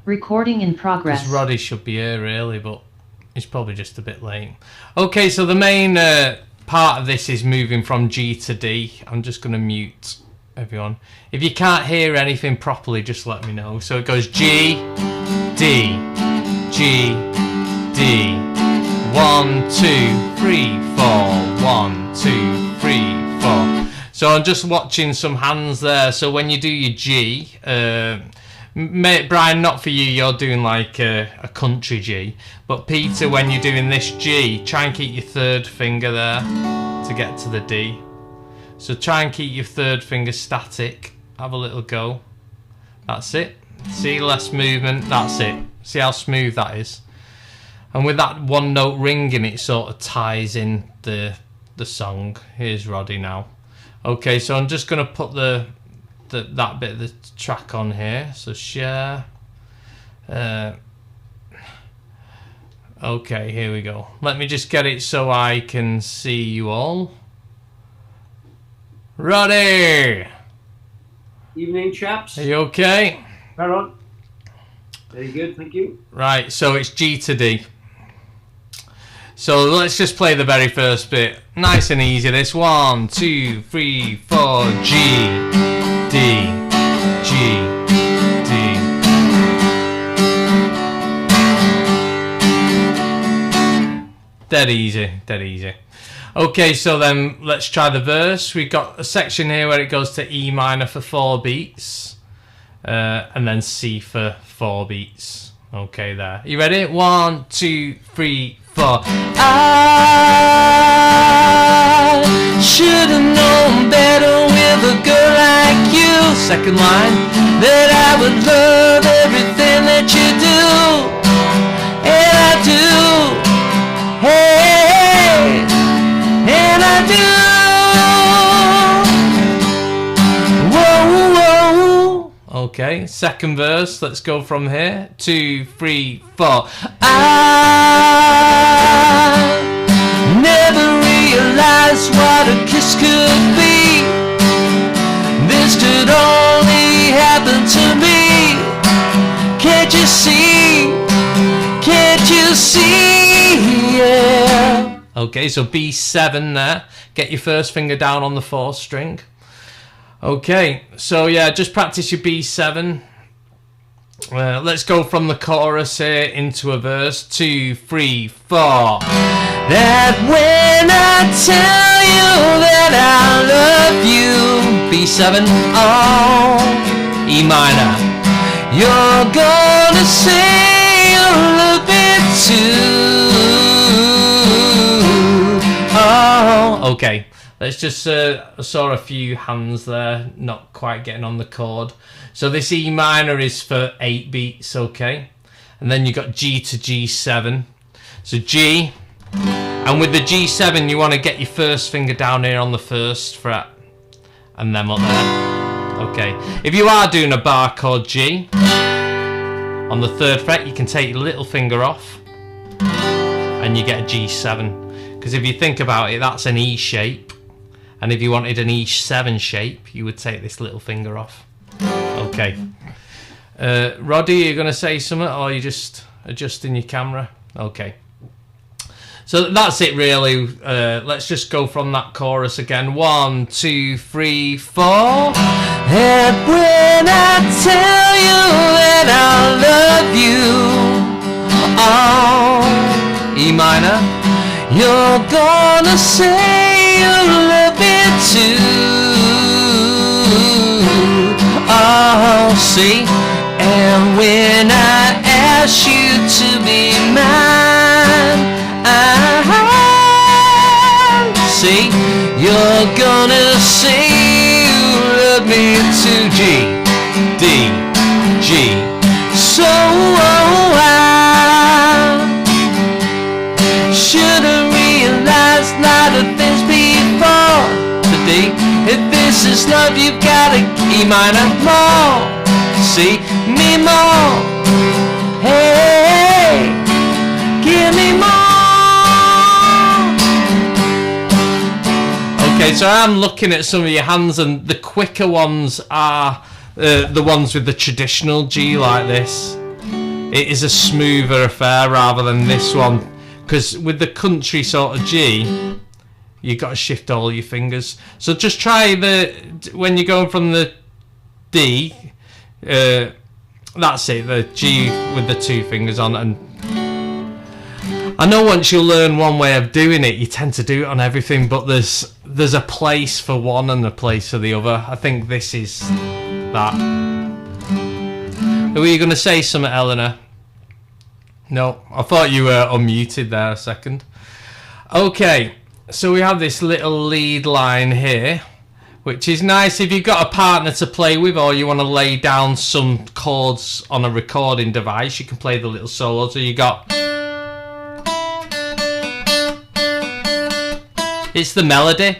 Recording in progress. Because Roddy should be here really, but he's probably just a bit late. Okay, so the main part of this is moving from G to D. I'm just going to mute everyone. If you can't hear anything properly, just let me know. So it goes G, D, G, D. 1, 2, 3, 4. 1, 2, 3, 4. So I'm just watching some hands there. So when you do your G, mate, Brian, not for you, you're doing like a country G. But Peter, when you're doing this G, try and keep your third finger there to get to the D. So try and keep your third finger static. Have a little go. That's it. See, less movement. That's it. See how smooth that is. And with that one note ringing, it sort of ties in the song. Here's Roddy now. Okay, so I'm just going to put that bit of the track on here. So share. Okay, here we go. Let me just get it so I can see you all. Roddy! Evening, chaps. Are you okay? Right on. Very good, thank you. Right, so it's G to D. So let's just play the very first bit. Nice and easy this. 1, 2, 3, 4. G, D, G, D. Dead easy, dead easy. Okay, so then let's try the verse. We've got a section here where it goes to E minor for 4 beats. And then C for 4 beats. Okay, there. You ready? 1, 2, 3, 4. I should've known better with a girl like you. Second line. That I would love everything that you do. And I do. Hey, and I do. Whoa, whoa. Okay, second verse. Let's go from here. 2, 3, 4. I never realized what a kiss could be. This could only happen to me. Can't you see? Can't you see? Yeah. Okay, so B7 there. Get your first finger down on the 4th string. Okay, so yeah, just practice your B7. Let's go from the chorus here into a verse. 2, 3, 4. That when I tell you that I love you, B7, oh, E minor, you're gonna say you love me too. Oh, okay. Let's just I saw a few hands there, not quite getting on the chord. So this E minor is for 8 beats, okay? And then you got G to G7. So G, and with the G7 you want to get your first finger down here on the 1st fret, and then up there. Okay. If you are doing a bar chord G on the 3rd fret, you can take your little finger off, and you get a G7. Because if you think about it, that's an E shape. And if you wanted an E7 shape, you would take this little finger off. Okay. Roddy, are you going to say something, or are you just adjusting your camera? Okay. So that's it really. Let's just go from that chorus again. 1, 2, 3, 4. And when I tell you that I love you, oh, E minor, you're gonna say you love me too. Oh, see, and when I ask you to be mine, see, you're gonna say you love me too. G, D, G. So I should've realized a lot of things before today. If this is love, you've gotta E minor more. See me more. Hey, give me more. Okay, so I'm looking at some of your hands, and the quicker ones are the ones with the traditional G like this, it is a smoother affair rather than this one. Because with the country sort of G, you got to shift all your fingers. So just try when you're going from the D, that's it, the G with the two fingers on. And I know once you learn one way of doing it, you tend to do it on everything, but there's a place for one and a place for the other. I think this is that. Were you going to say something, Eleanor? No, I thought you were unmuted there a second. Okay, so we have this little lead line here, which is nice if you've got a partner to play with, or you want to lay down some chords on a recording device. You can play the little solo. So you got, it's the melody.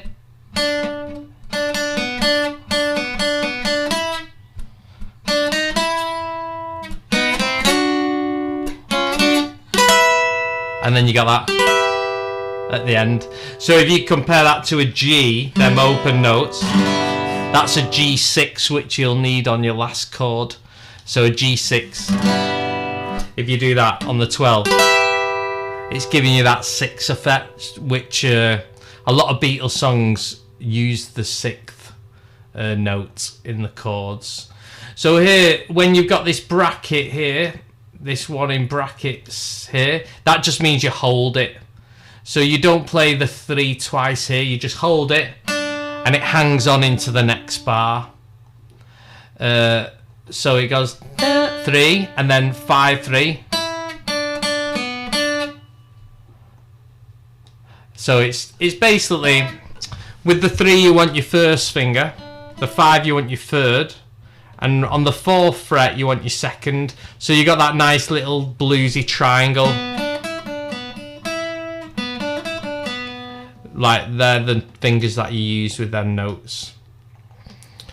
And then you got that at the end. So if you compare that to a G, them open notes, that's a G6, which you'll need on your last chord. So a G6, if you do that on the 12, it's giving you that 6 effect, which a lot of Beatles songs use the 6th note in the chords. So here, when you've got this bracket here, this one in brackets here, that just means you hold it. So you don't play the 3 twice here, you just hold it and it hangs on into the next bar. So it goes 3 and then 5 3. So it's basically, with the 3 you want your first finger, the 5 you want your third, and on the 4th fret you want your second. So you got that nice little bluesy triangle. Like they're the fingers that you use with them notes.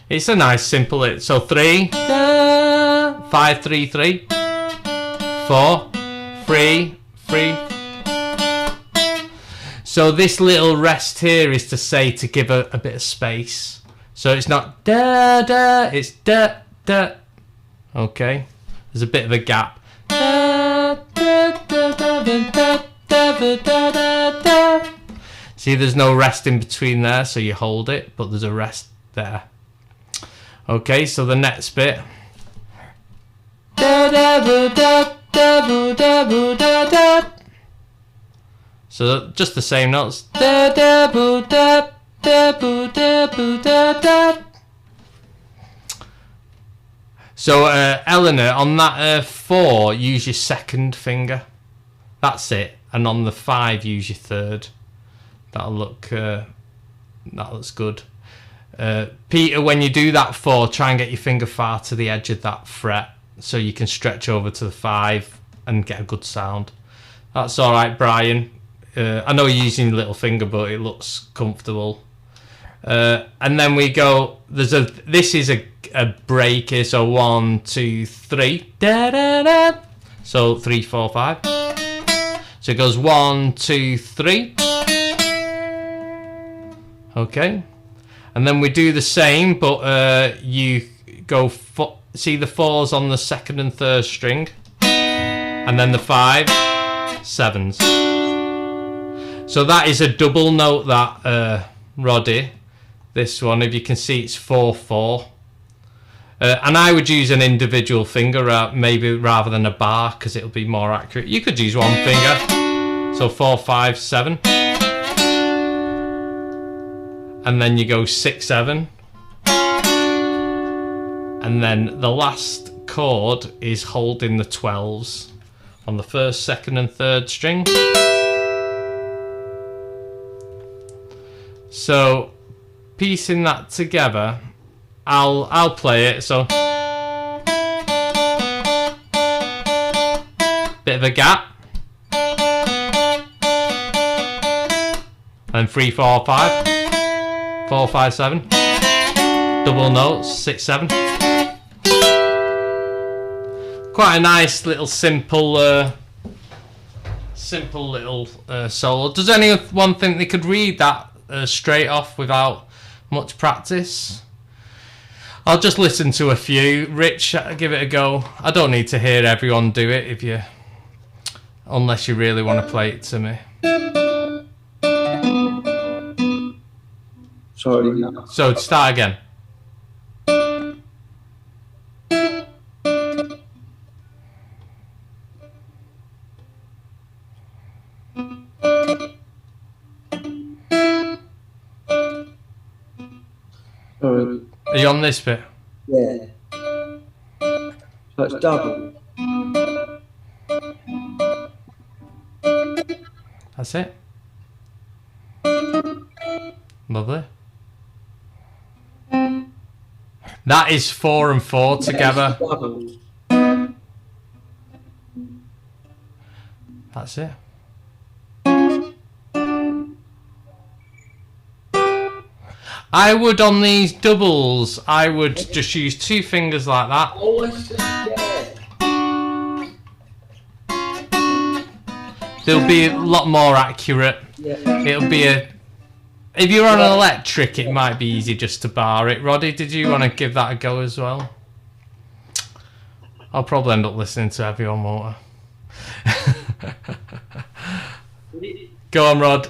It's a nice simple, so 3, 5 3 3, 4 3 3. So this little rest here is to say, to give a bit of space. So it's not da da, it's da da. Okay, there's a bit of a gap. Da, da, da, da, da, da, da, da, da. See, there's no rest in between there, so you hold it, but there's a rest there. Okay, so the next bit. Da da da da da da da da. So just the same notes. Da da da. So Eleanor, on that 4 use your second finger, that's it, and on the 5 use your third. That looks good. Peter, when you do that 4, try and get your finger far to the edge of that fret so you can stretch over to the 5 and get a good sound. That's alright, Brian. I know you're using your little finger, but it looks comfortable. And then we go, this is a break here, so 1 2 3, da da da. So 3 4 5. So it goes 1 2 3. Okay, and then we do the same, but you go see the 4s on the 2nd and 3rd string, and then the 5 7s. So that is a double note, that Roddy. This one, if you can see, it's 4 4. And I would use an individual finger, maybe rather than a bar, because it'll be more accurate. You could use one finger. So 4 5 7. And then you go 6 7. And then the last chord is holding the 12s on the 1st, 2nd and 3rd string. So piecing that together, I'll play it. So bit of a gap, and 3 4 5, 4 5 7, double notes 6 7. Quite a nice little simple little solo. Does anyone think they could read that straight off without much practice? I'll just listen to a few. Rich, give it a go. I don't need to hear everyone do it unless you really want to play it to me. Sorry. No. So start again. Sorry. Are you on this bit? Yeah. So it's double. That's it. Lovely. That is 4 and 4 together. Double. That's it. I would, on these doubles, I would just use 2 fingers like that. Oh, I see. Yeah. They'll be a lot more accurate. Yeah. It'll be if you're on an electric, it might be easy just to bar it. Roddy, did you want to give that a go as well? I'll probably end up listening to everyone, won't I? Go on, Rod.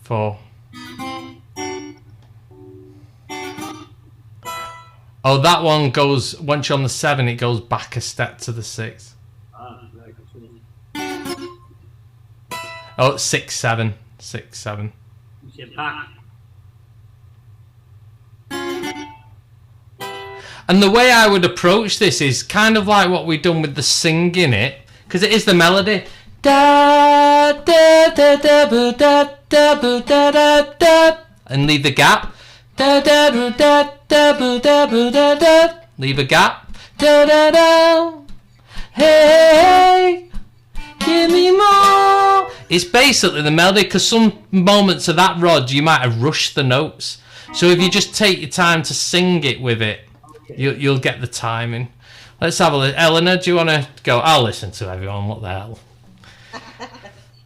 Four. Oh, that one goes, once you're on the 7, it goes back a step to the 6. Oh, 6, 7. 6, 7. And the way I would approach this is kind of like what we've done with the singing it, because it is the melody. Da, da, da, da, da, da, da, da, da, da, and leave the gap. Da, da, da, da, da, da, da, da, leave a gap. Da, da, da. Hey, give me more. It's basically the melody, because some moments of that, Rod, you might have rushed the notes. So if you just take your time to sing it with it, you'll get the timing. Let's have a look. Eleanor, do you want to go? I'll listen to everyone. What the hell?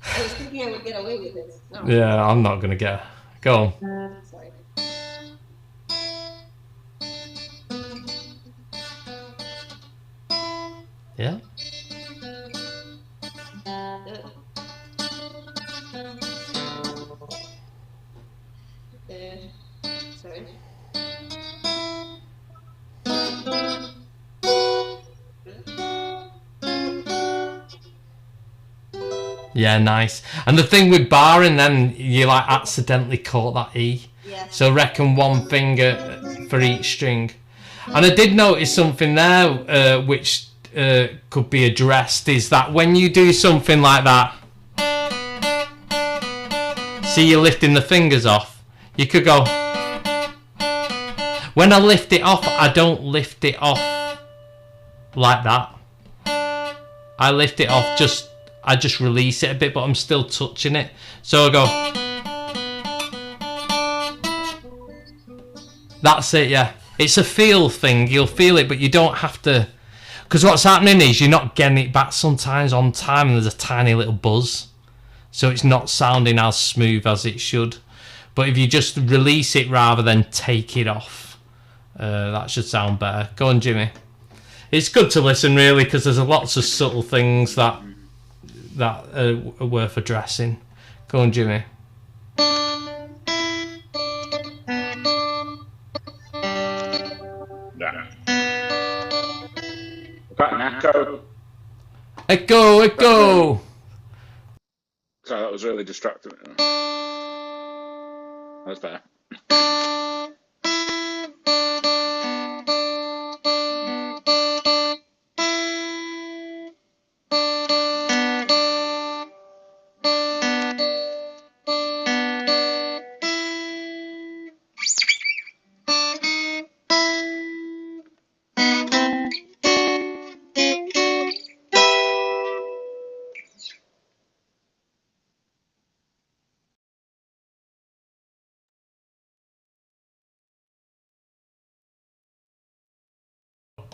I was thinking I would get away with it. No. Yeah, I'm not going to get... Go on. Sorry. Yeah? Sorry. Yeah, nice. And the thing with barring, then you like accidentally caught that E. Yes. So reckon 1 finger for each string. And I did notice something there which could be addressed, is that when you do something like that, see you're lifting the fingers off, you could go, when I lift it off, I don't lift it off like that. I lift it off, I just release it a bit, but I'm still touching it. So I go, that's it, yeah. It's a feel thing, you'll feel it, but you don't have to, because what's happening is you're not getting it back sometimes on time, and there's a tiny little buzz, so it's not sounding as smooth as it should. But if you just release it rather than take it off, that should sound better. Go on, Jimmy. It's good to listen, really, because there's lots of subtle things that are worth addressing. Go on, Jimmy. Yeah. Got an echo. Echo, echo. Sorry, that was really distracting. That's better.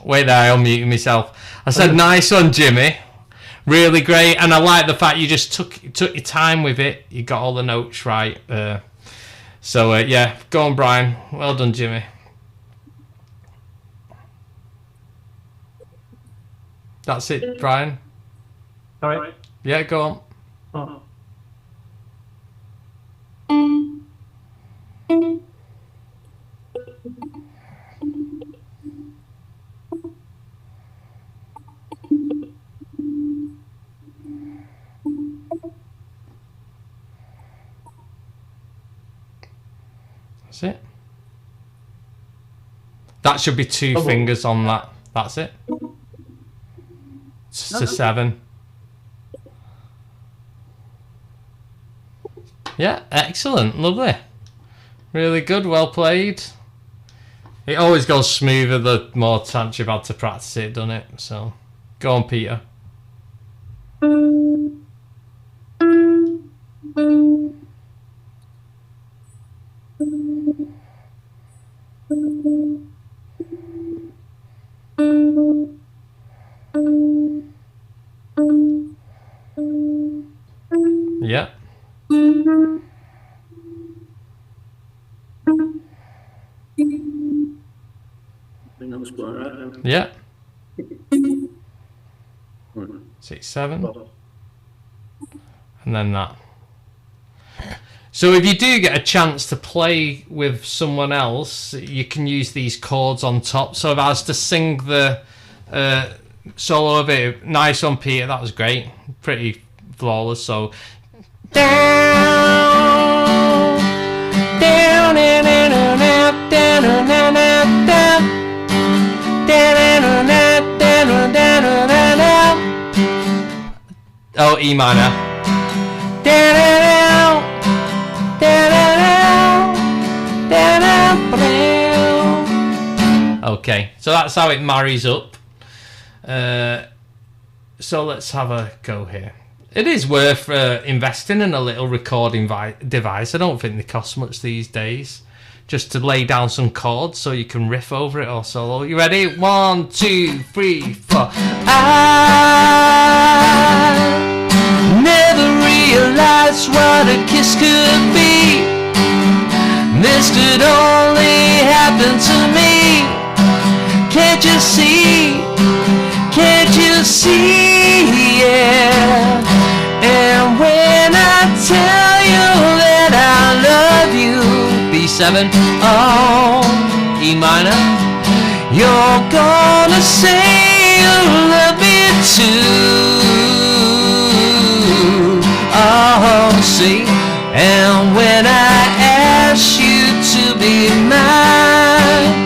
Wait there, I unmuted myself. I said, nice one, Jimmy. Really great, and I like the fact you just took your time with it. You got all the notes right. So yeah, go on, Brian. Well done, Jimmy. That's it, Brian. All right. Yeah, go on. Oh. That's it. That should be two fingers on that. That's it. It's a 7. Yeah, excellent. Lovely. Really good. Well played. It always goes smoother the more chance you've had to practice it, doesn't it? So, go on, Peter. Yeah. I think that was quite right. Yeah. 6, 7. And then that. So if you do get a chance to play with someone else, you can use these chords on top. So if I was to sing the solo of it, nice on Peter, that was great. Pretty flawless. So down, down, and up, down, and up, down, down, and up, down, down, and up. Oh, E minor. Down, down, down, down, down. Okay, so that's how it marries up. So let's have a go here. It is worth investing in a little recording device. I don't think they cost much these days. Just to lay down some chords so you can riff over it or solo. You ready? 1, 2, 3, 4. I never realized what a kiss could be. This could only happen to me. Can't you see? Can't you see? Yeah. And when I tell you that I love you, B7, oh, E minor, you're gonna say you love me too. Oh, see, and when I ask you to be mine,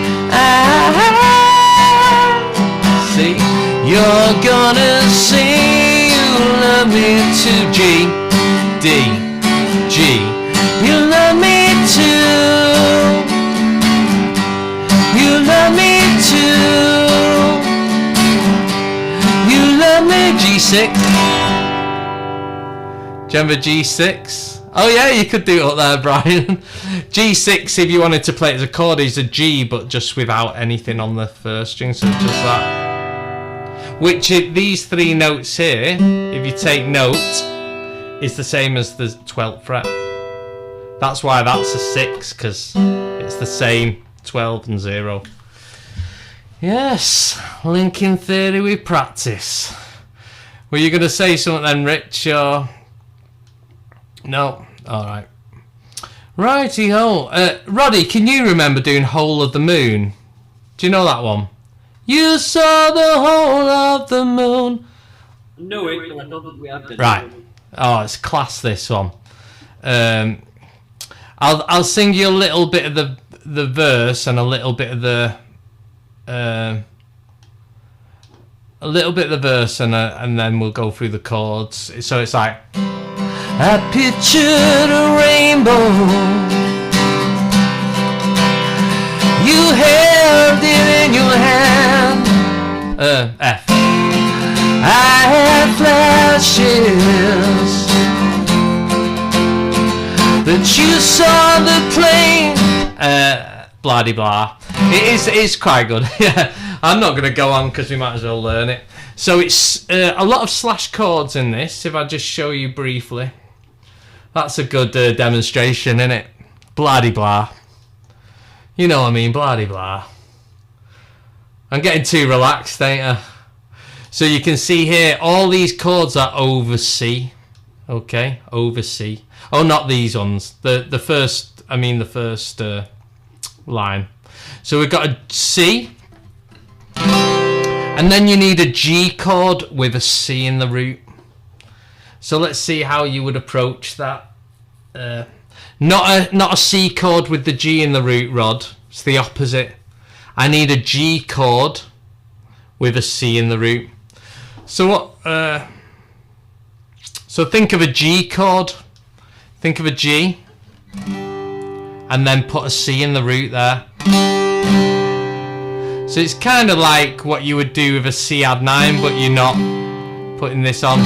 see, you're gonna say you love me too. G, D, G, you love me too. You love me too. You love me. G6. Do you remember G6? Oh yeah, you could do it up there, Brian. G6, if you wanted to play it as a chord, is a G, but just without anything on the first string, so just that. Which, these 3 notes here, if you take note, is the same as the 12th fret. That's why that's a 6, because it's the same 12 and 0. Yes, linking theory with practice. Were you going to say something then, Rich, or... No? Alright. Righty-ho. Roddy, can you remember doing Whole of the Moon? Do you know that one? You saw the whole of the moon. No, but I don't think we have to. Right. Oh, it's class, this one. I'll sing you a little bit of the verse and a little bit of the verse and then we'll go through the chords. So it's like, I pictured a rainbow. You held it in your hand. F. I had flashes, but you saw the plane. Blah de blah. It is quite good. Yeah. I'm not going to go on because we might as well learn it. So it's a lot of slash chords in this. If I just show you briefly. That's a good demonstration, isn't it? Blah-de-blah. You know what I mean, blah-de-blah. I'm getting too relaxed, ain't I? So you can see here, all these chords are over C. Okay, over C. Oh, not these ones. The first line. So we've got a C. And then you need a G chord with a C in the root. So let's see how you would approach that. Not a C chord with the G in the root, Rod. It's the opposite. I need a G chord with a C in the root. So what? So think of a G chord. Think of a G, and then put a C in the root there. So it's kind of like what you would do with a C add 9, but you're not putting this on.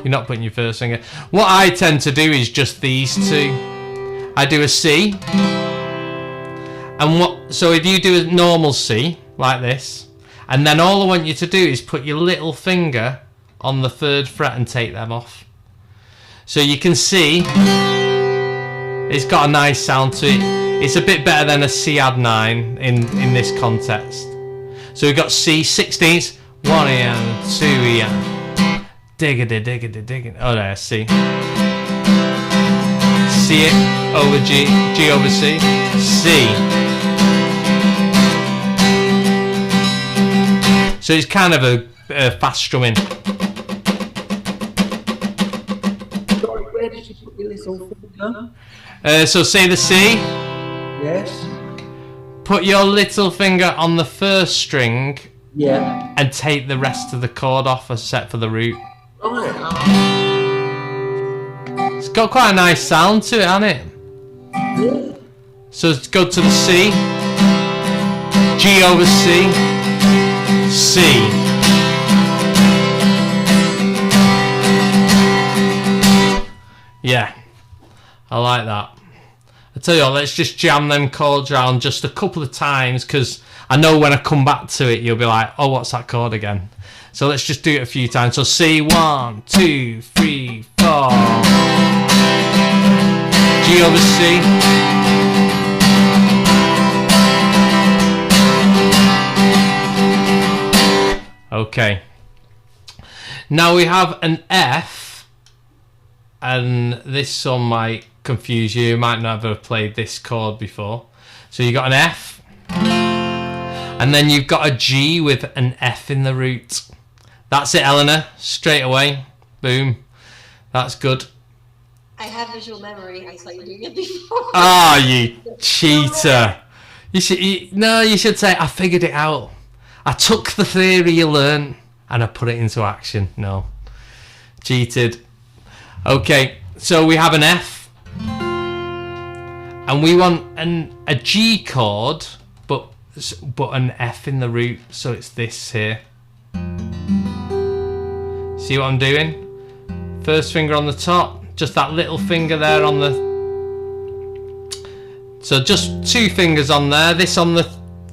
You're not putting your first finger. What I tend to do is just these two. I do a C. And so if you do a normal C, like this, and then all I want you to do is put your little finger on the 3rd fret and take them off. So you can see it's got a nice sound to it. It's a bit better than a C add 9 in this context. So we've got C 16ths, 1 and 2 and diggity. Oh, there, C. C over G, G over C, C. So it's kind of a fast strumming. Sorry, where did you put your little finger? So say the C. Yes. Put your little finger on the first string. Yeah. And take the rest of the chord off except for the root. Right. It's got quite a nice sound to it, hasn't it? Yeah. So let's go to the C. G over C. C. Yeah. I like that. I tell you what, let's just jam them chords around just a couple of times, because I know when I come back to it, you'll be like, oh, what's that chord again? So let's just do it a few times. So C, 1, 2, 3, 4. G over C. Okay. Now we have an F, and this song might confuse you. You might never have played this chord before. So you got an F, and then you've got a G with an F in the root. That's it, Eleanor. Straight away. Boom. That's good. I have visual memory. I saw you doing it before. Ah, you cheater. You should say, I figured it out. I took the theory you learned and I put it into action. No. Cheated. Okay, so we have an F. And we want a G chord, but an F in the root. So it's this here. See what I'm doing? First finger on the top, just that little finger there on the... So just 2 fingers on there, this on the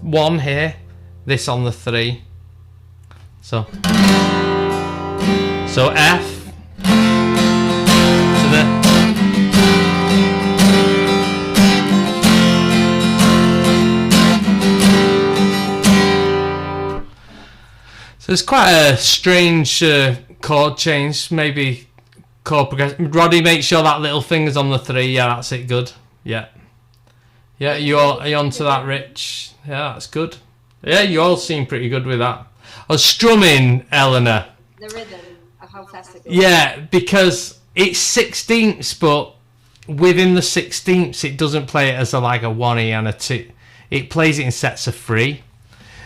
1 here, this on the 3. So F to the... So it's quite a strange chord change, maybe chord progression. Roddy, make sure that little finger's on the 3. Yeah, that's it. Good. Yeah. Yeah, are you onto that, Rich? Yeah, that's good. Yeah, you all seem pretty good with that. Oh, strumming, Eleanor. The rhythm of how fast it goes. Yeah, because it's 16ths, but within the 16ths, it doesn't play it as like a 1 E and a 2. It plays it in sets of 3.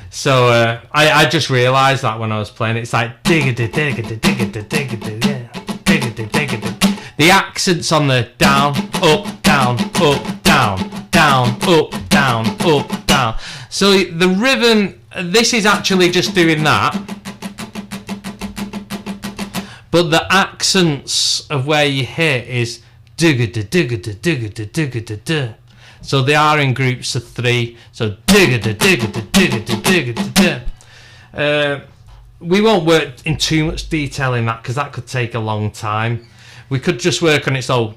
So I just realised that when I was playing it, it's like diggity diggity diggity diggity yeah, diggity diggity. The accents on the down, up, down, up, down, down, up, down, up, down. So the rhythm, this is actually just doing that, but the accents of where you hit is diggity diggity diggity diggity diggity. So they are in groups of 3. So diggity diggity diggity diggity. We won't work in too much detail in that because that could take a long time. We could just work on it so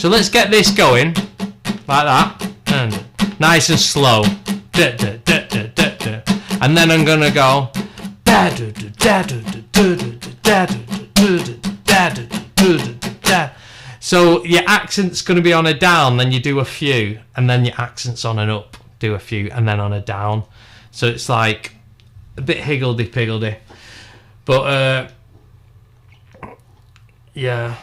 let's get this going like that, and nice and slow, and then I'm gonna go. So your accent's going to be on a down, then you do a few, and then your accent's on an up, do a few, and then on a down. So it's like a bit higgledy-piggledy. But, yeah.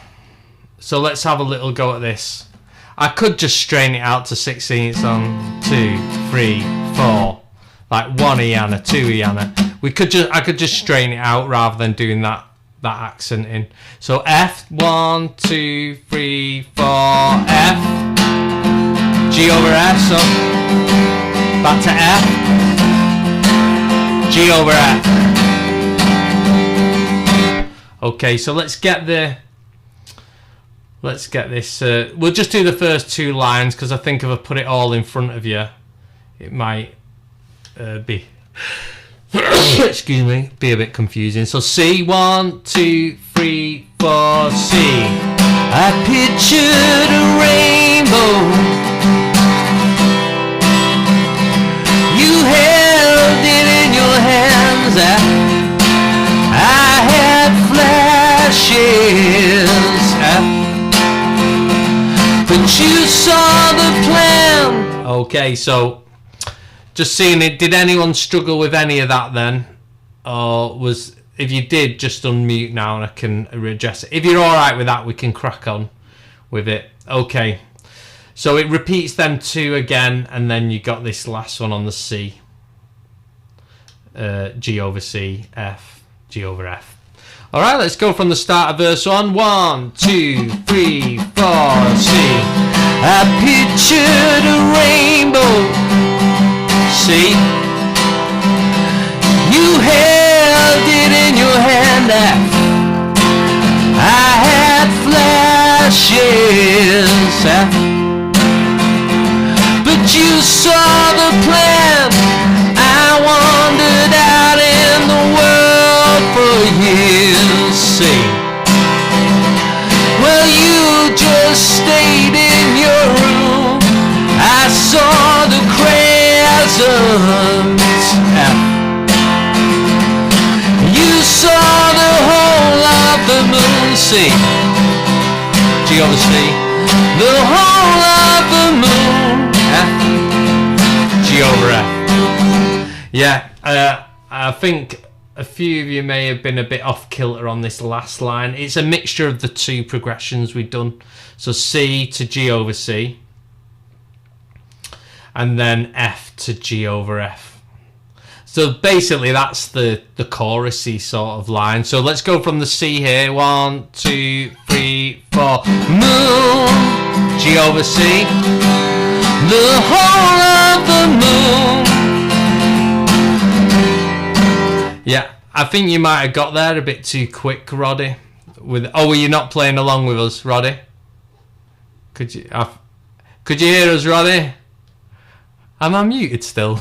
So let's have a little go at this. I could just strain it out to 16ths on 2, 3, 4. Like 1 Iana, 2 Iana. I could just strain it out rather than doing that accenting. So F, 1, 2, 3, 4, F, G over F, so back to F, G over F. Okay, so let's get this, we'll just do the first 2 lines because I think if I put it all in front of you, it might be excuse me, be a bit confusing. So C, 1, 2, 3, 4, C. I pictured a rainbow. You held it in your hands. I had flashes. But you saw the plan. Okay, so just seeing it, did anyone struggle with any of that then? Or if you did, just unmute now and I can readjust it. If you're alright with that, we can crack on with it. Okay. So it repeats them 2 again, and then you got this last one on the C. G over C, F, G over F. Alright, let's go from the start of verse 1. 1, 2, 3, 4, C. I pictured a rainbow. See, you held it in your hand. I had flashes, but you saw the plan. I wandered out in the world for years. See, well, you just stayed in your room. I saw the you saw the whole of the moon. C, G over C. The whole of the moon. F, G over F. Yeah, I think a few of you may have been a bit off kilter on this last line. It's a mixture of the 2 progressions we've done. So C to G over C. And then F to G over F. So basically that's the chorusy sort of line. So let's go from the C here. 1, 2, 3, 4. Moon, G over C. The whole of the moon. Yeah, I think you might have got there a bit too quick, Roddy. Were you not playing along with us, Roddy? Could you hear us, Roddy? Am I muted still?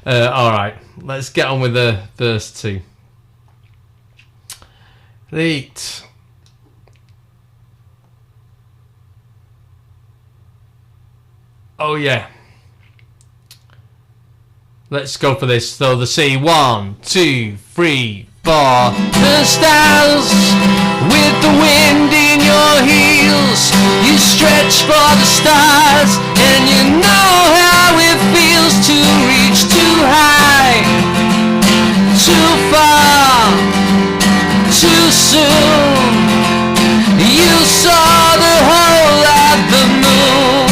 Alright, let's get on with the verse 2. Right. Oh yeah. Let's go for this. So the C. 1, 2, 3, 4. The stars with the wind in your heels. You stretch for the stars, and you know how it feels to reach too high, too far, too soon. You saw the whole of the moon.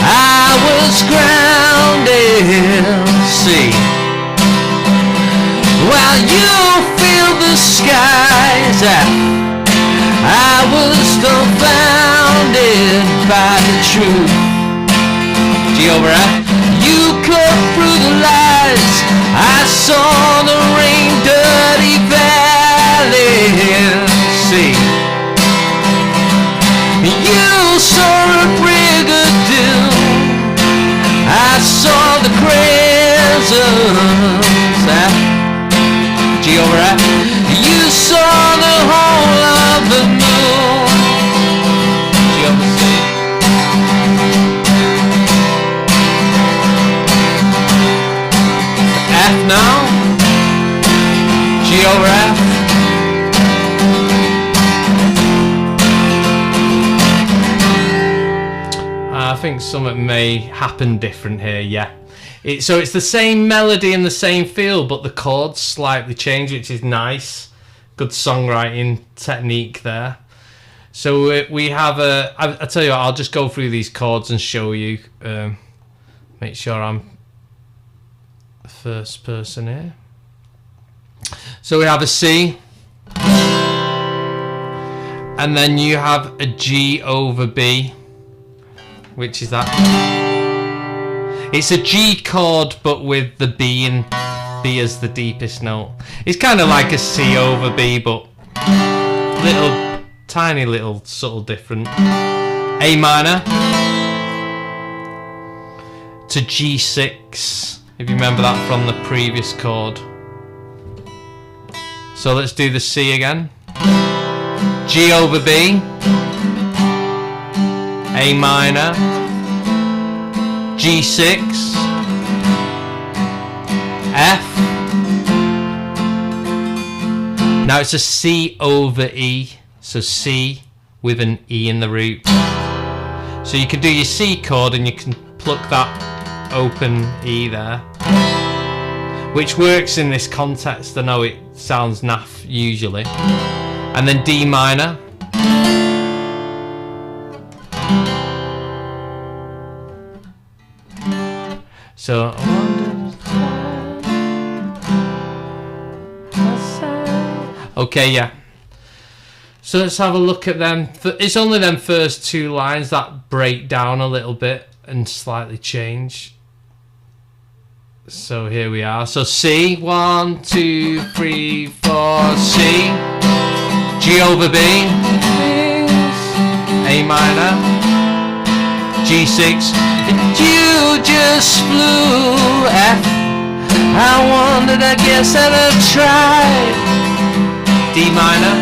I was grounded. See, while you feel the skies, I was dumbfounded by the truth. G over F. You cut through the lies. I saw the rain dirty valley. See, you saw a brigadoon. I saw the crescent F. You saw the whole of the moon. G over C. F now. G over F. I think something may happen different here, yeah. So it's the same melody and the same feel, but the chords slightly change, which is nice. Good songwriting technique there. So we have I tell you what, I'll just go through these chords and show you. Make sure I'm the first person here. So we have a C. And then you have a G over B. Which is that? It's a G chord, but with the B and B as the deepest note. It's kind of like a C over B, but tiny little subtle different. A minor to G6, if you remember that from the previous chord. So let's do the C again. G over B. A minor, G6, F. Now it's a C over E, so C with an E in the root. So you can do your C chord and you can pluck that open E there, which works in this context. I know it sounds naff usually. And then D minor. So okay, yeah. So let's have a look at them. It's only them first two lines that break down a little bit and slightly change. So here we are. So C, 1, 2, 3, 4, C, G over B, A minor, G6, and you just flew F. I wondered, I guess I'd have tried D minor,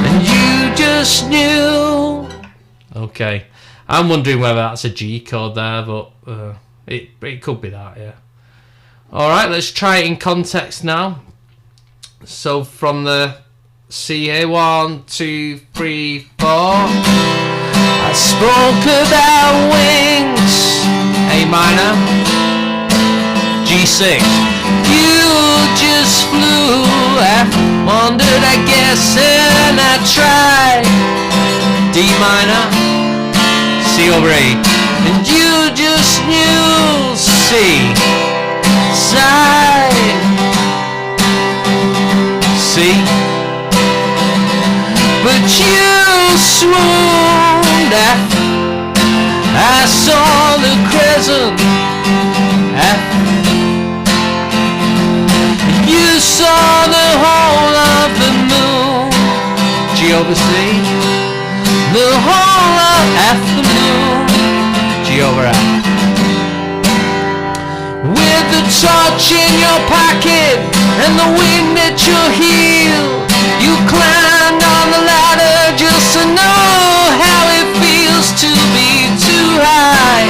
and you just knew. Okay, I'm wondering whether that's a G chord there, but it could be that, yeah. Alright, let's try it in context now. So from the C here, 1, 2, 3, 4. I spoke about wings, A minor, G6. You just flew F. Wondered, I guess, and I tried D minor, C over A. And you just knew C, side, C. But you swooned F. I saw the crescent F. You saw the whole of the moon, G over C. The whole of F the moon, G over F. With the torch in your pocket and the wind at your heel, you climbed on the ladder just to know how it feels to be too high,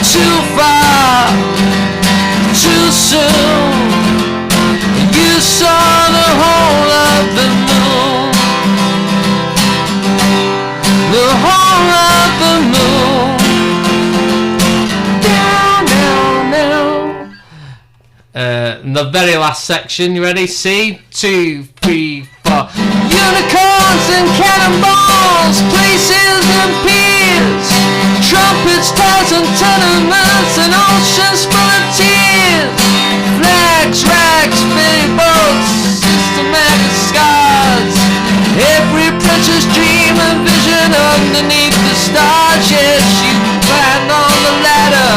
too far, too soon. You saw the whole of the moon, the whole of the moon. Down, down, down. The very last section, you ready? C, 2, 3, 4. Unicorns and cannonballs, places and piers, trumpets, towers and tenements, and oceans full of tears. Flags, rags, ferry boats, systematic scars. Every precious dream and vision underneath the stars. Yes, you climbed on the ladder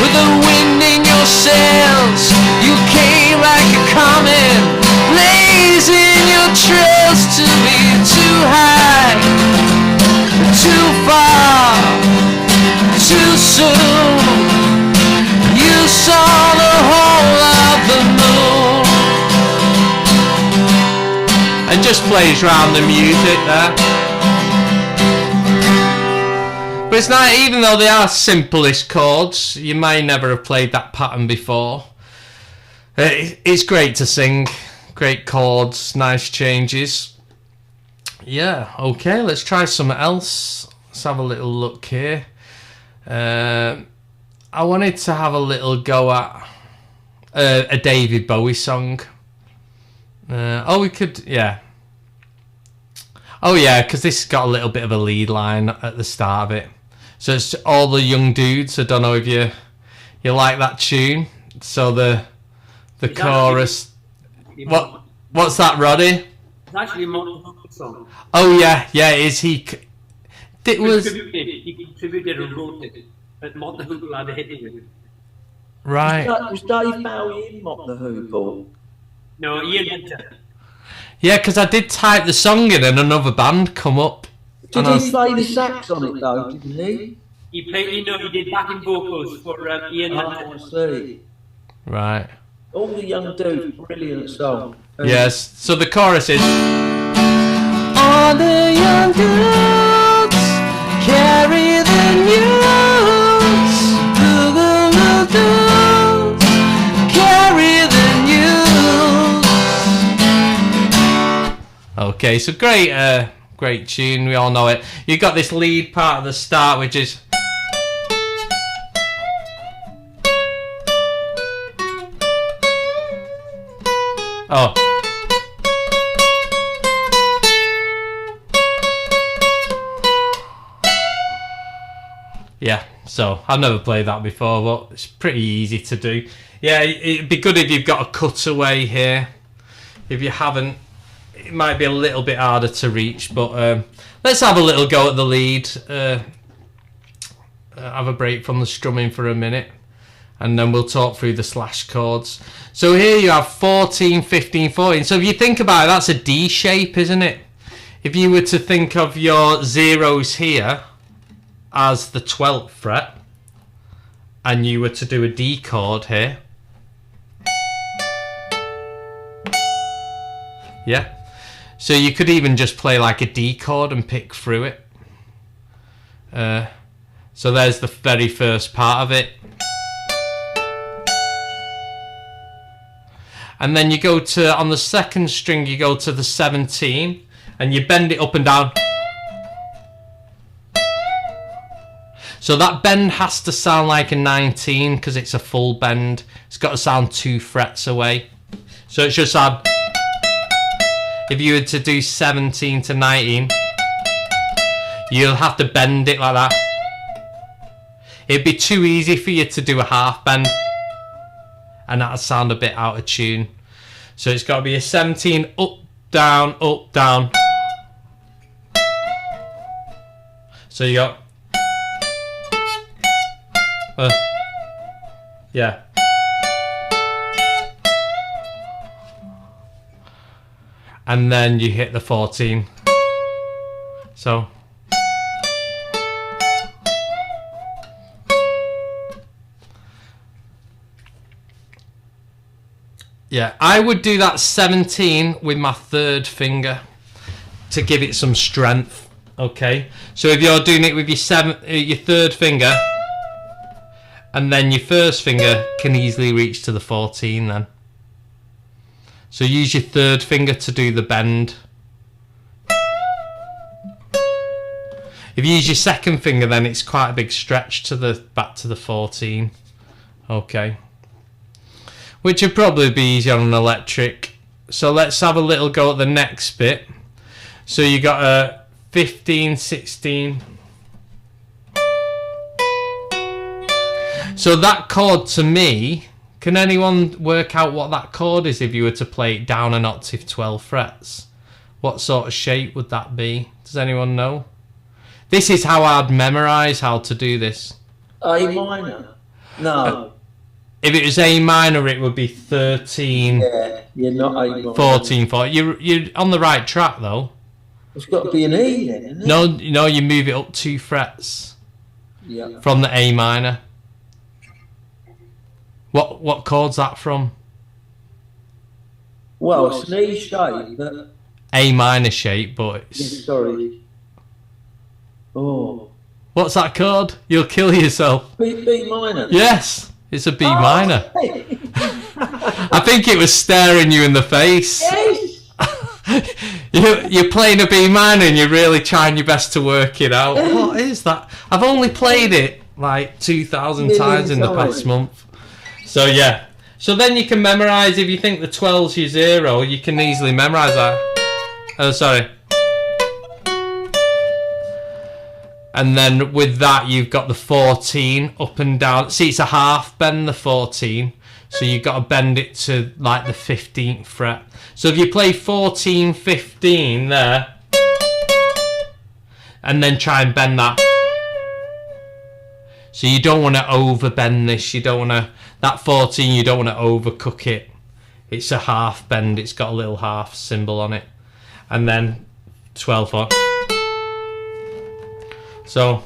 with the wind in your sails. You came like a comet, blazing your trails to be too high, too far, too soon. You saw the whole of the moon. just plays round the music there. But it's not, even though they are simplest chords, you may never have played that pattern before. It's great to sing, great chords, nice changes. Yeah, okay, let's try something else. Let's have a little look here. I wanted to have a little go at a David Bowie song. We could, yeah. Oh yeah, because this has got a little bit of a lead line at the start of it. So it's all the young dudes. I don't know if you like that tune. So the chorus. What's that, Roddy? It's actually a Martin song. Oh yeah, it is. He contributed and wrote it. But Martin Hoople had a hit with it. Right. Was Dave Bowie in Mock the Hoople? No, Ian Hunter. Yeah, because I did type the song in and another band come up. Did he play the sax on it though, didn't he? He did backing vocals for Ian Hunter. Oh, I see. Right. All the young dudes, brilliant song. Yes, so the chorus is all the young dudes carry the news. Carry the news. Okay, so great tune, we all know it. You got this lead part at the start, which is yeah, so I've never played that before, but it's pretty easy to do. Yeah, it'd be good if you've got a cutaway here. If you haven't, it might be a little bit harder to reach, but let's have a little go at the lead. Have a break from the strumming for a minute, and then we'll talk through the slash chords. So here you have 14, 15, 14. So if you think about it, that's a D shape, isn't it? If you were to think of your zeros here as the 12th fret, and you were to do a D chord here, yeah, so you could even just play like a D chord and pick through it. So there's the very first part of it, and then you go to, on the second string, you go to the 17 and you bend it up and down. So that bend has to sound like a 19 because it's a full bend. It's got to sound 2 frets away. So it should sound, if you were to do 17 to 19, you'll have to bend it like that. It'd be too easy for you to do a half bend, and that'll sound a bit out of tune. So it's got to be a 17, up, down, up, down. So you got, yeah. And then you hit the 14. So. Yeah, I would do that 17 with my third finger to give it some strength. Okay, so if you're doing it with your third finger, and then your first finger can easily reach to the 14 then. So use your third finger to do the bend. If you use your second finger, then it's quite a big stretch to the back to the 14. Okay. Which would probably be easier on an electric. So let's have a little go at the next bit. So you got a 15, 16. So that chord, to me, can anyone work out what that chord is if you were to play it down an octave 12 frets? What sort of shape would that be? Does anyone know? This is how I'd memorise how to do this. A minor? No. If it was A minor, it would be 13. Yeah, you're not A minor. 14, 14. You're on the right track, though. It's got to be an E then, isn't it? No, you move it up 2 frets. Yeah. From the A minor. What chord's that from? Well, it's an E shape, but A minor shape, but Yeah, it's... sorry. Oh. What's that chord? You'll kill yourself. B minor. Yes, it's a B Oh, minor. hey. I think it was staring you in the face. Yes. You're playing a B minor and you're really trying your best to work it out. What is that? I've only played it like 2,000 times in the past month. So yeah. So then you can memorise, if you think the 12's your 0, you can easily memorise that. Oh, sorry. And then with that, you've got the 14 up and down. See, it's a half bend, the 14. So you've got to bend it to like the 15th fret. So if you play 14, 15 there, and then try and bend that. So you don't want to over bend this. You don't want to, that 14, you don't want to overcook it. It's a half bend. It's got a little half symbol on it. And then 12 on. So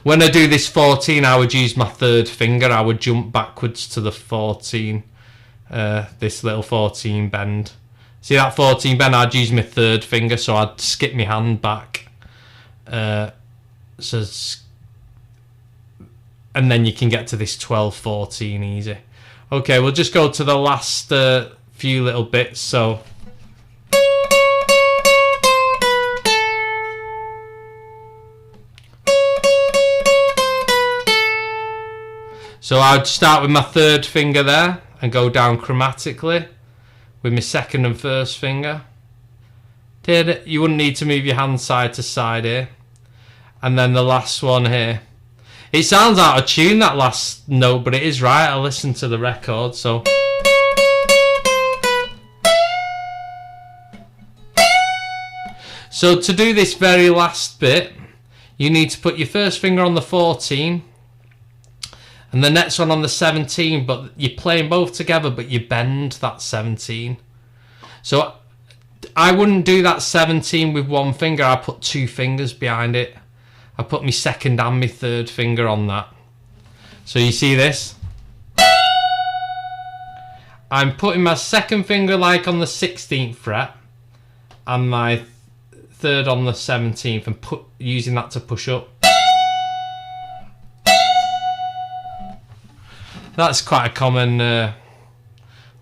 when I do this 14, I would use my third finger. I would jump backwards to the 14, this little 14 bend. See that 14 bend? I'd use my third finger, so I'd skip my hand back. And then you can get to this 12, 14 easy. Okay, we'll just go to the last few little bits. So I'd start with my third finger there and go down chromatically with my second and first finger. You wouldn't need to move your hand side to side here. And then the last one here. It sounds out of tune, that last note, but it is right. I listened to the record, so... So to do this very last bit, you need to put your first finger on the 14 and the next one on the 17, but you're playing both together, but you bend that 17. So I wouldn't do that 17 with one finger. I put two fingers behind it. I put my second and my third finger on that. So you see this? I'm putting my second finger like on the 16th fret and my third on the 17th and using that to push up. That's quite a common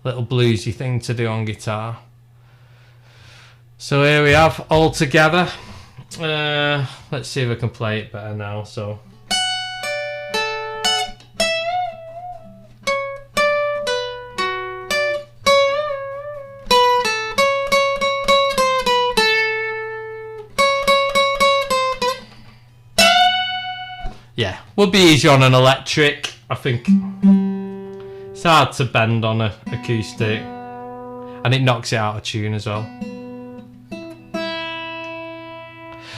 little bluesy thing to do on guitar. So here we have all together. Let's see if I can play it better now. So. Yeah, would be easier on an electric, I think. It's hard to bend on an acoustic, and it knocks it out of tune as well.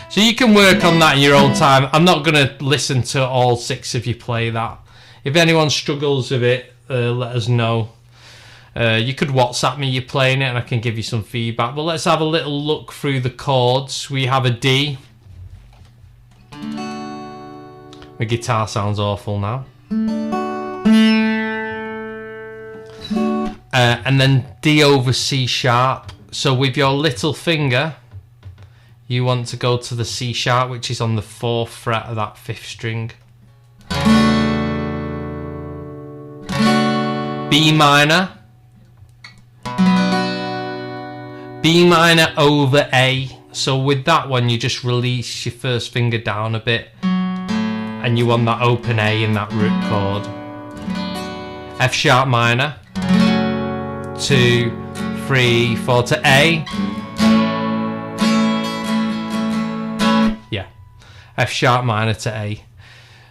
So you can work on that in your own time. I'm not going to listen to all 6 of you play that. If anyone struggles with it, let us know. You could WhatsApp me you're playing it and I can give you some feedback. But let's have a little look through the chords. We have a D. My guitar sounds awful now. And then D over C sharp. So with your little finger, you want to go to the C sharp, which is on the 4th fret of that 5th string. B minor. B minor over A. So with that one, you just release your first finger down a bit. And you want that open A in that root chord. F sharp minor. 2, 3, 4 to A. Yeah. F sharp minor to A.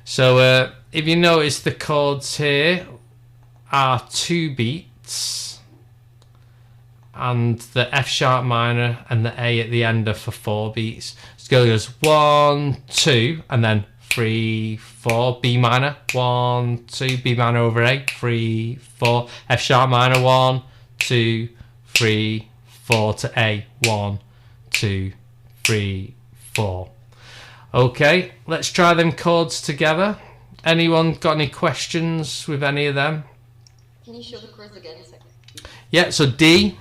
So if you notice, the chords here are 2 beats. And the F sharp minor and the A at the end are for 4 beats. So it goes 1, 2, and then 3, 4, B minor, 1, 2, B minor over A, 3, 4, F sharp minor, 1, 2, 3, 4 to A, 1, 2, 3, 4. Okay, let's try them chords together. Anyone got any questions with any of them? Can you show the chords again a second? Yeah, so D.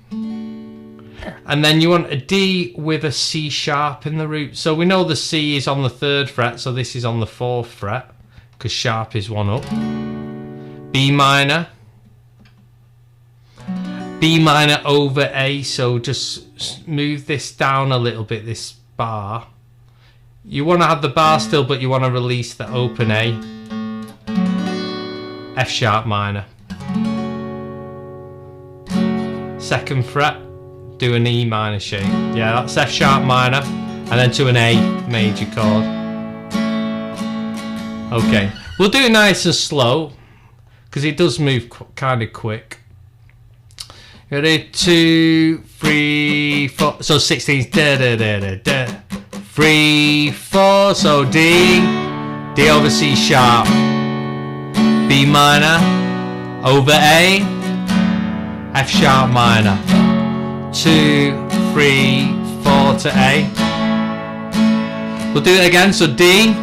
And then you want a D with a C sharp in the root. So we know the C is on the 3rd fret, so this is on the 4th fret, because sharp is 1 up. B minor. B minor over A, so just move this down a little bit, this bar. You want to have the bar still, but you want to release the open A. F sharp minor. 2nd fret, do an E minor shape. Yeah, that's F sharp minor, and then to an A major chord. Okay, we'll do it nice and slow, because it does move kind of quick. Ready? 2, 3, 4. So 16's da da da da da. 3, 4. So D, D over C sharp. B minor over A. F sharp minor. 2, 3, 4 to A. We'll do it again. So D,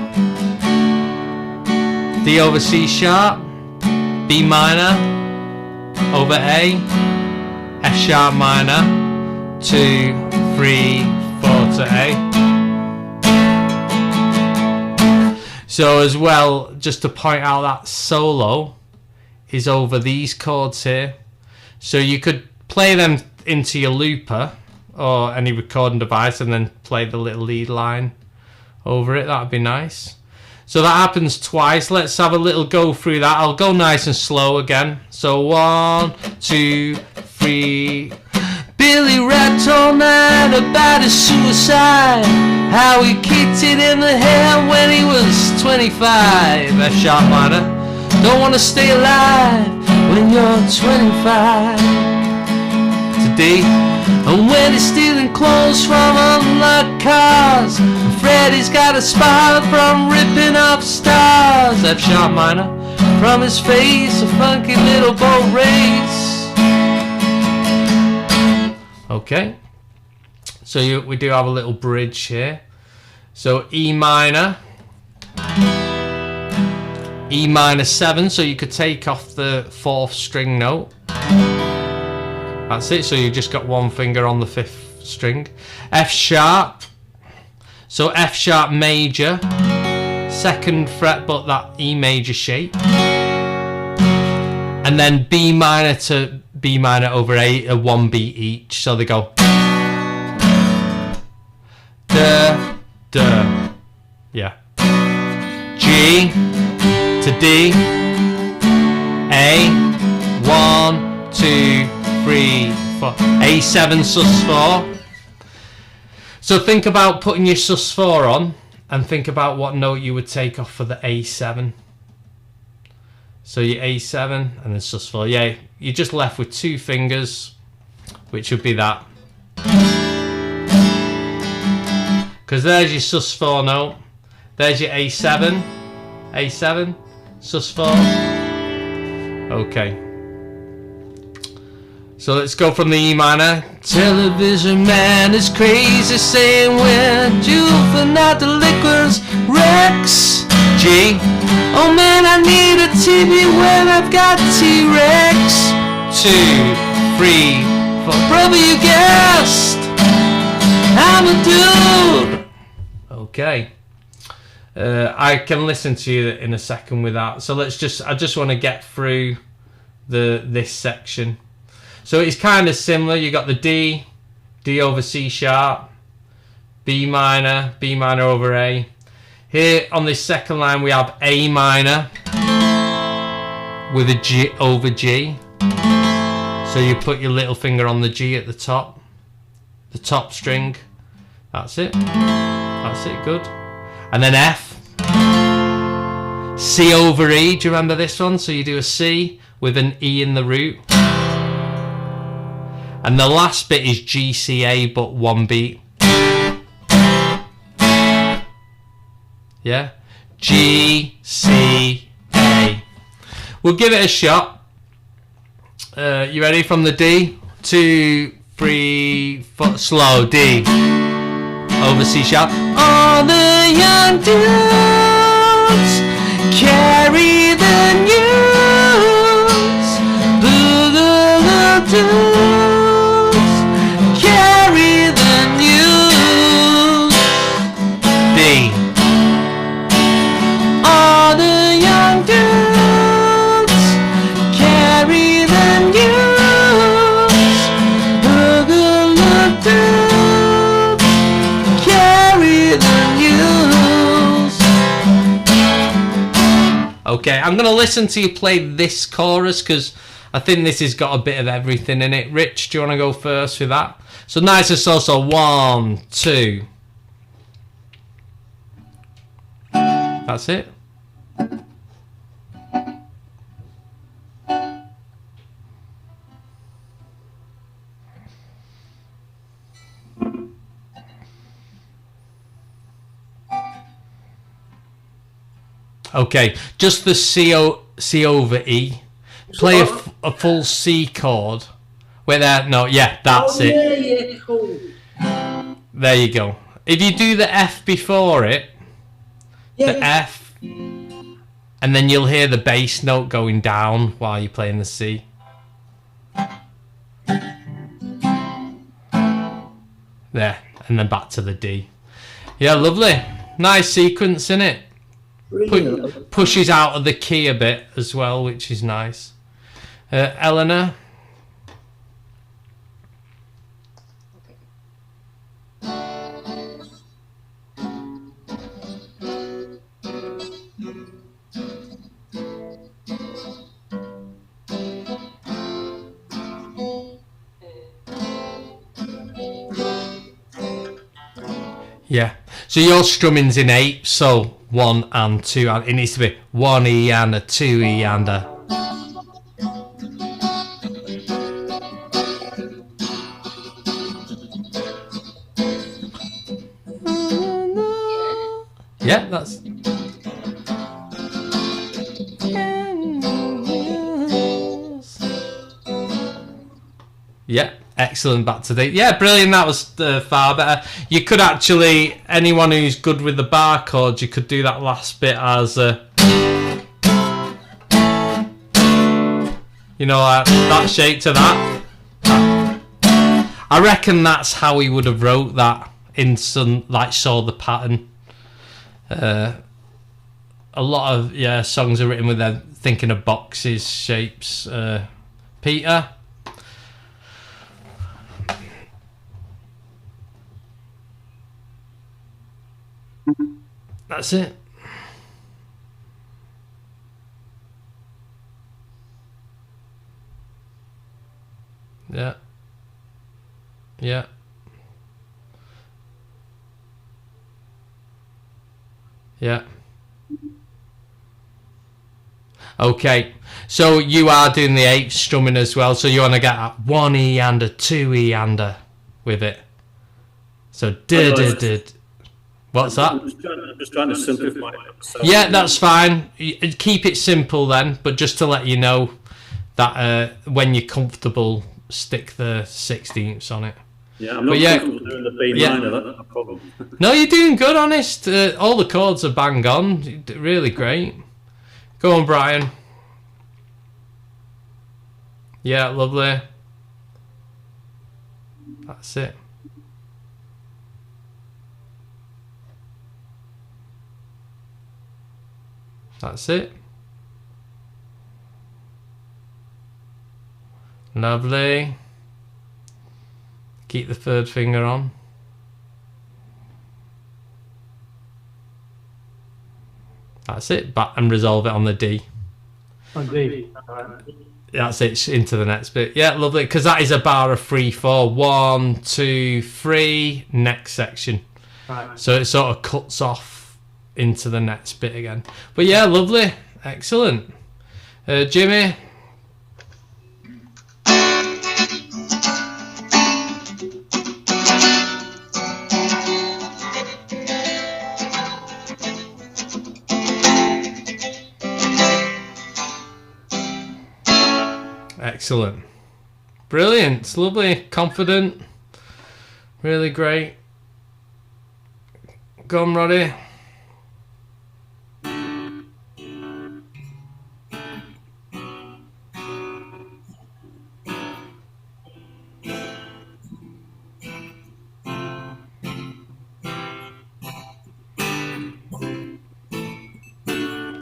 D over C sharp. B minor over A. F sharp minor, 2, 3, 4 to A. So as well, just to point out, that solo is over these chords here. So you could play them into your looper or any recording device and then play the little lead line over it. That'd be nice. So that happens twice. Let's have a little go through that. I'll go nice and slow again. So 1, 2, 3. Billy rapped all night about his suicide. How he kicked it in the head when he was 25. F sharp minor. Don't want to stay alive when you're 25. To D. And when he's stealing clothes from unlocked cars, Freddy's got a spot from ripping up stars. F sharp minor. From his face, a funky little boat race. Okay. So we do have a little bridge here. So E minor. E minor 7, so you could take off the 4th string note. That's it, so you just got one finger on the 5th string. F sharp. So F sharp major, 2nd fret, but that E major shape. And then B minor to B minor over A, a 1 beat each. So they go da, da. Yeah. G to D. A, 1, 2, 3, 4. A7 sus4. So think about putting your sus4 on and think about what note you would take off for the A7. So your A7 and then sus4. Yeah, you're just left with 2 fingers, which would be that. Because there's your sus4 note. There's your A7. A7, sus4. Okay. So let's go from the E minor. Television man is crazy, saying we're due for not the liquors. Rex. G. Oh man, I need a TV when I've got T-Rex. 2, 3, 4. Brother, you guessed. I'm a dude. Okay. I can listen to you in a second with that. So let's just, I just want to get through this section. So it's kind of similar. You got the D, D over C sharp, B minor over A. Here on this second line we have A minor with a G over G. So you put your little finger on the G at the top string. That's it. That's it, good. And then F. C over E, do you remember this one? So you do a C with an E in the root. And the last bit is G, C, A, but 1 beat. Yeah? G, C, A. We'll give it a shot. You ready? From the D? 2, 3, 4. Slow. D. Over C sharp. All the young dudes carry the news. Okay, I'm going to listen to you play this chorus because I think this has got a bit of everything in it. Rich, do you want to go first with that? So nice and so 1, 2. That's it. Okay, just the C over E. Play a full C chord. Wait there, no, yeah, that's it. Yeah, cool. There you go. If you do the F before it, the F, and then you'll hear the bass note going down while you're playing the C. There, and then back to the D. Yeah, lovely. Nice sequence, innit? Pushes out of the key a bit as well, which is nice. Eleanor? Yeah. So your strumming's in 8, so 1 and 2, and it needs to be 1 E and a 2 E and a. Yeah, that's. Yeah, excellent. Back to the. Yeah, brilliant. That was far better. You could actually, anyone who's good with the bar chords, you could do that last bit as you know, that shape to that. I reckon that's how he would have wrote that in some, like, saw the pattern. A lot of songs are written with them thinking of boxes, shapes. Peter. That's it. Yeah. Yeah. Yeah. Okay. So you are doing the 8 strumming as well. So you want to get a 1 E and a 2 E and a with it. So did. What's that? I'm just trying to simplify it. So. Yeah, that's fine. Keep it simple then, but just to let you know that when you're comfortable, stick the 16ths on it. Yeah, I'm not comfortable doing the B minor, that's not a problem. No, you're doing good, honest. All the chords are bang on. Really great. Go on, Brian. Yeah, lovely. That's it. That's it. Lovely. Keep the 3rd finger on. That's it. Back and resolve it on the D. On D. Alright. That's it. Into the next bit. Yeah, lovely. Because that is a bar of 3/4. 1, 2, 3. Next section. Right. So it sort of cuts off into the next bit again. But yeah, lovely. Excellent. Jimmy? Excellent. Brilliant. It's lovely. Confident. Really great. Go on, Roddy.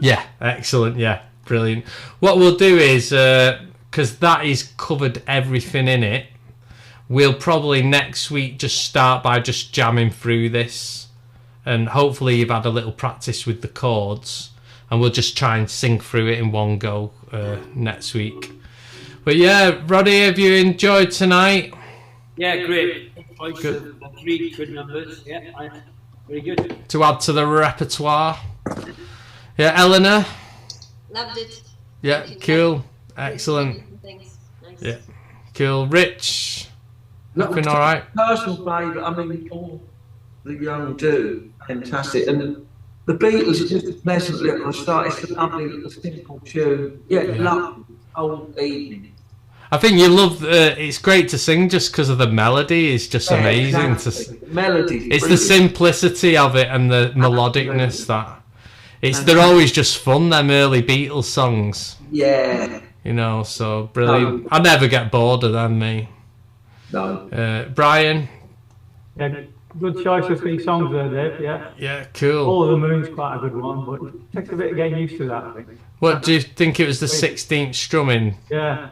Yeah, excellent. Yeah, brilliant. What we'll do is, because that is covered everything in it, we'll probably next week just start by just jamming through this, and hopefully you've had a little practice with the chords, and we'll just try and sing through it in one go next week. But yeah, Roddy, have you enjoyed tonight? Yeah, great. Choice of 3 good numbers. Yeah, very good. To add to the repertoire. Yeah, Eleanor? Loved it. Yeah, cool. Excellent. Thanks. Nice. Yeah, cool. Rich? Nothing alright? Personal favourite, I mean, all the young do, fantastic. And the Beatles are just a pleasant little start. It's a lovely little simple tune. Yeah, lovely whole evening. I think you love. It's great to sing just because of the melody. It's just amazing exactly. Melody. It's the simplicity of it and the melodicness that. They're always just fun. Them early Beatles songs. Yeah. You know, so brilliant. I never get bored of them, me. No. Brian. Yeah, good choice of 3 songs there, Dave. Yeah. Yeah, cool. All of the Moon's quite a good one, but it takes a bit of getting used to that, I think. What do you think? It was the 16th strumming. Yeah.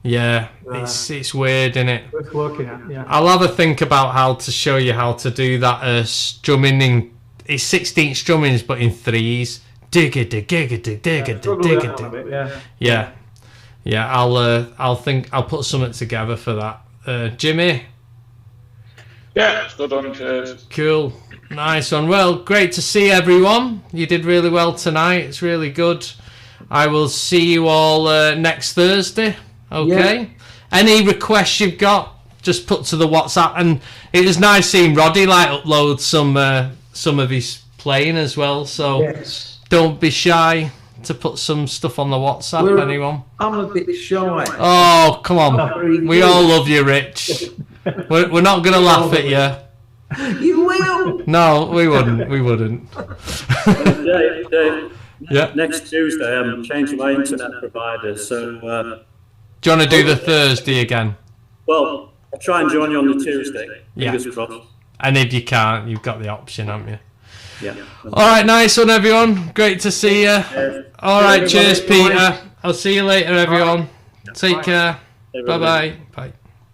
Yeah, it's weird, isn't it? Worth working at, yeah. I'll have a think about how to show you how to do that strumming in. It's 16 strummings, but in 3s. Yeah. I'll put something together for that. Jimmy. Yeah, it's good on. Cheers. Cool, nice one. Well, great to see everyone. You did really well tonight. It's really good. I will see you all next Thursday. Okay. Yeah. Any requests you've got, just put to the WhatsApp. And it was nice seeing Roddy upload some of his playing as well. So don't be shy to put some stuff on the WhatsApp. Anyone? I'm a bit shy. Oh, come on. We all love you, Rich. We're not going to laugh at you. You will. No, we wouldn't. Dave, yeah. Next Tuesday, I'm changing my internet provider, so... do you want to do the Thursday again? Well, I'll try and join you on the Tuesday. Fingers crossed. And if you can't, you've got the option, haven't you? Yeah. All right, nice one, everyone. Great to see you. All right, cheers, Peter. I'll see you later, everyone. Take care. Bye-bye. Bye.